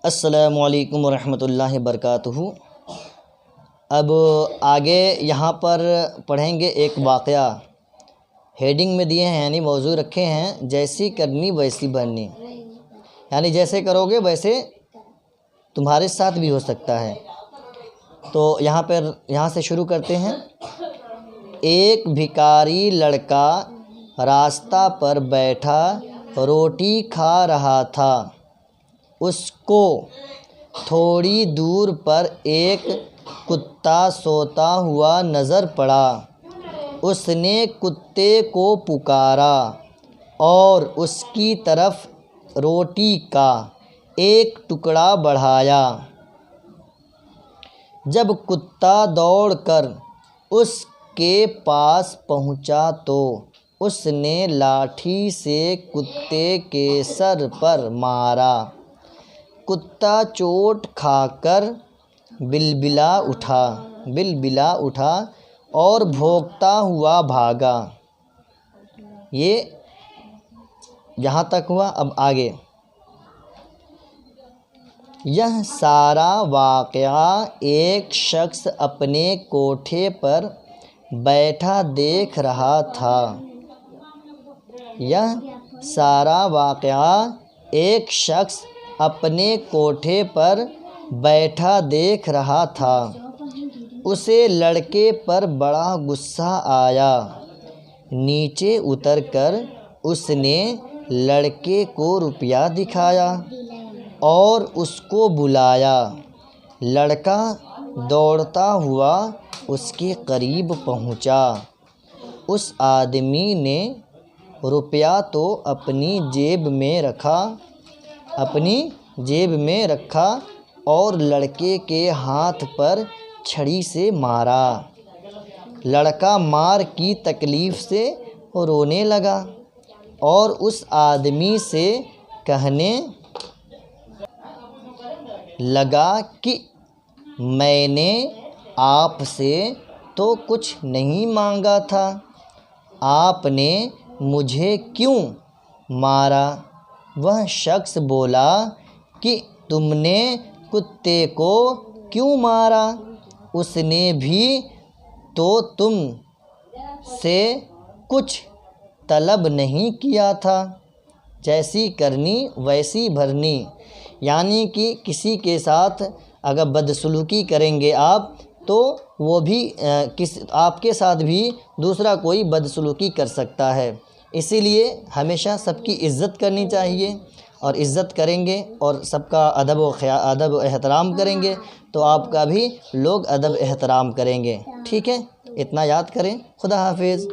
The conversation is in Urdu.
السلام علیکم ورحمۃ اللہ وبرکاتہ۔ اب آگے یہاں پر پڑھیں گے ایک واقعہ، ہیڈنگ میں دیے ہیں یعنی موضوع رکھے ہیں جیسی کرنی ویسی بھرنی، یعنی جیسے کرو گے ویسے تمہارے ساتھ بھی ہو سکتا ہے۔ تو یہاں سے شروع کرتے ہیں۔ ایک بھکاری لڑکا راستہ پر بیٹھا روٹی کھا رہا تھا۔ اس کو تھوڑی دور پر ایک کتا سوتا ہوا نظر پڑا۔ اس نے کتے کو پکارا اور اس کی طرف روٹی کا ایک ٹکڑا بڑھایا۔ جب کتا دوڑ کر اس کے پاس پہنچا تو اس نے لاٹھی سے کتے کے سر پر مارا۔ کتا چوٹ کھا کر بلبلا اٹھا اور بھونکتا ہوا بھاگا۔ یہ یہاں تک ہوا۔ اب آگے یہ سارا واقعہ ایک شخص اپنے کوٹھے پر بیٹھا دیکھ رہا تھا۔ یہ سارا واقعہ ایک شخص اپنے کوٹھے پر بیٹھا دیکھ رہا تھا۔ اسے لڑکے پر بڑا غصہ آیا۔ نیچے اتر کر اس نے لڑکے کو روپیہ دکھایا اور اس کو بلایا۔ لڑکا دوڑتا ہوا اس کے قریب پہنچا۔ اس آدمی نے روپیہ تو اپنی جیب میں رکھا اور لڑکے کے ہاتھ پر چھڑی سے مارا۔ لڑکا مار کی تکلیف سے رونے لگا اور اس آدمی سے کہنے لگا کہ میں نے آپ سے تو کچھ نہیں مانگا تھا، آپ نے مجھے کیوں مارا؟ وہ شخص بولا کہ تم نے کتے کو کیوں مارا؟ اس نے بھی تو تم سے کچھ طلب نہیں کیا تھا۔ جیسی کرنی ویسی بھرنی، یعنی کہ کسی کے ساتھ اگر بدسلوکی کریں گے آپ تو وہ بھی آپ کے ساتھ بھی دوسرا کوئی بدسلوکی کر سکتا ہے۔ اسی لیے ہمیشہ سب کی عزت کرنی چاہیے، اور عزت کریں گے اور سب کا ادب و احترام کریں گے تو آپ کا بھی لوگ ادب احترام کریں گے۔ ٹھیک ہے، اتنا یاد کریں۔ خدا حافظ۔